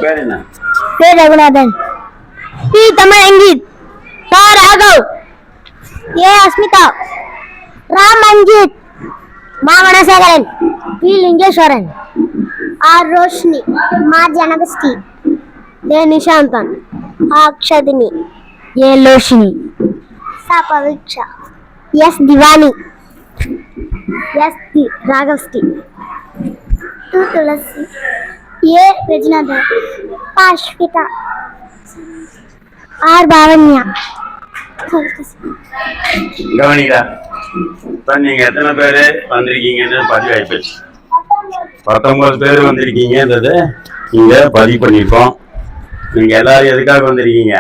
பேர் என்ன? பேர் ரகுநாதன். பி தமிழ் அங்கித். பா ராகவ். ஏ அஸ்மிதா. ராம் அங்கித். மா மனசேகரன். பி லிங்கேஸ்வரன். ஆர் ரோஷினி. மா ஜனகஸ்ரீ. ஏ நிஷாந்தன். அக்ஷதினி. ஏ லோஷினி. சா பவிக்ஷா. எஸ் திவானி. எஸ் ராகவ்ஸ்ரீ. டு துளசி. ஏ ரஜினாதன். பாஷ்விதா. ஆர் பாவன்யா. கவனிக்கா, இப்ப நீங்க எத்தனை பேரு வந்திருக்கீங்கன்னு பதிவாயிப்போச்சு. 19 பேர் வந்திருக்கீங்கன்றது இங்க பதிவு பண்ணிருக்கோம். நீங்க எல்லாரும் எதுக்காக வந்திருக்கீங்க?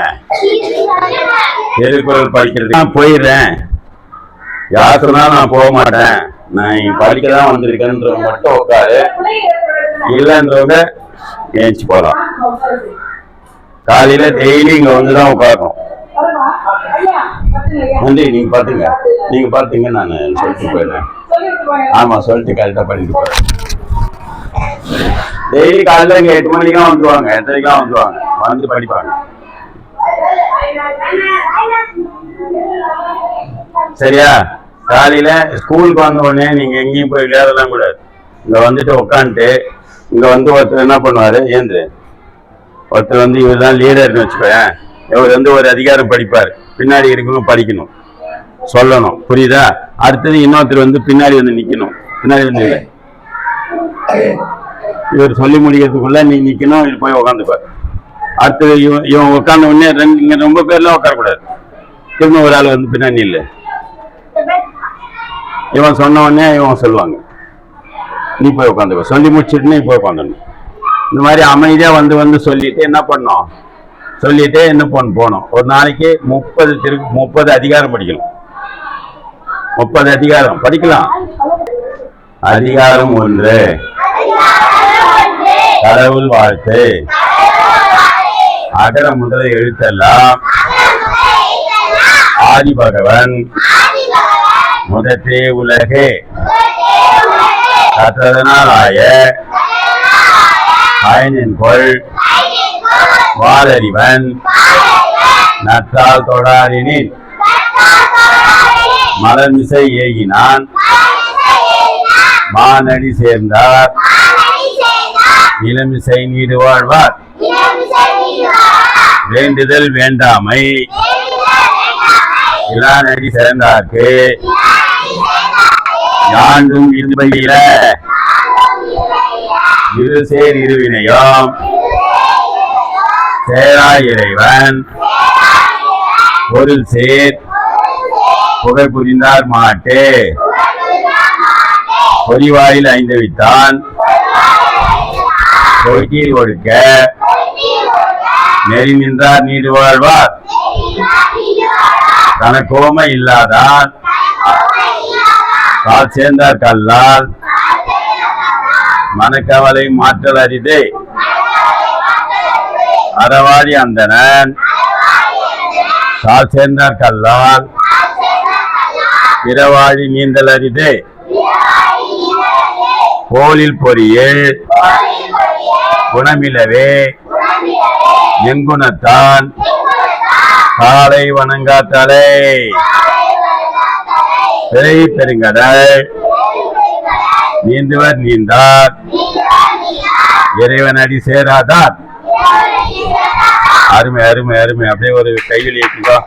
திருக்குறள் படிக்கிறது. நான் போயிடுறேன், யார் சொன்னாலும் நான் போக மாட்டேன், நான் படிக்கதான் வந்திருக்கேன்றவங்க மட்டும் உட்காரு, இல்லைன்றவங்க ஏஞ்சி போகலாம். காலையில டெய்லி இங்க வந்துதான் உட்காரணும். நன்றி. நீங்க பாத்தீங்க நான் சொல்லிட்டு போயிடுறேன். ஆமா, சொல்லிட்டு கரெக்டா பண்ணிட்டு போறேன். டெய்லி காலையில இங்க 8 மணிக்கெல்லாம் வந்துருவாங்க, 8:30க்கெல்லாம் வந்துருவாங்க, வந்து படிப்பாங்க. சரியா? காலையில ஸ்கூலுக்கு வந்த உடனே நீங்க எங்கேயும் போய் விளையாடலாம் கூடாது. இங்க வந்துட்டு உட்காந்துட்டு இங்க வந்து ஒருத்தர் என்ன பண்ணுவாரு, ஏந்து ஒருத்தர் வந்து இவர் தான் லீடர்னு வச்சுக்கோயேன். இவர் வந்து ஒரு அதிகாரம் படிப்பார், பின்னாடி இருக்கணும், படிக்கணும், சொல்லணும். புரியுதா? அடுத்தது இன்னொருத்தர் வந்து பின்னாடி வந்து நிக்கணும். பின்னாடி வந்து இவர் சொல்லி முடிக்கிறதுக்குள்ள நீ நிக்கணும், இது போய் உட்காந்துப்பார். அடுத்தது இவன் உட்கார்ந்த உடனே இங்க ரொம்ப பேர்லாம் உட்காரக்கூடாது. திரும்ப ஒரு ஆள் வந்து பின்னாடி இல்லை, இவன் சொன்ன உடனே இவன் சொல்லுவாங்க, நீ போய் உட்காந்துப்ப. சொல்லி முடிச்சுட்டு நீ போய் உட்காந்துடணும். இந்த மாதிரி அமைதியா வந்து சொல்லிட்டு என்ன பண்ணோம், சொல்லிட்டு என்ன போனோம். ஒரு நாளைக்கு 30 அதிகாரம் படிக்கணும். 30 அதிகாரம் படிக்கலாம். அதிகாரம் 1, கடவுள் வாழ்த்து. அகர முதல எழுத்தெல்லாம் ஆதி பகவன் முதற்றே உலகே கற்றதனால் ஆய பயனின்கொள் வாழறிவன் நற்றால் தொடாரினின் மலர்மிசை ஏகினான் மானடி சேர்ந்தார் நிலமிசை நீடு வாழ்வார். வேண்டுதல் வேண்டாமை இளானடி சேர்ந்தார்க்கு யாண்டும் இருபையில இரு சேர் இருவினையும் சேராய் இறைவன் பொருள் சேர் புகை புரிந்தார் மாட்டே பொறிவாயில் 5 வித்தான் பொய்கீழ் ஒடுக்க நெறி நின்றார் நீடு வாழ்வார். தனக்கோமை இல்லாதான் கால் சேர்ந்தார் கல்லால் மனக்கவலை மாற்றல் அரிதே அறவாடி அந்தனன் கால் சேர்ந்தார் கல்லால் பிறவாழி நீந்தல் அரிதே. கோலில் பொறியில் குணமிலவே எங்குணத்தான் காலை வணங்காத்தலை பிறை பெருங்கடல் நீந்துவர் நீந்தார் இறைவன் அடி சேராதார். அருமை அருமை அருமை. அப்படியே ஒரு கையில் ஏற்றுக்கோ.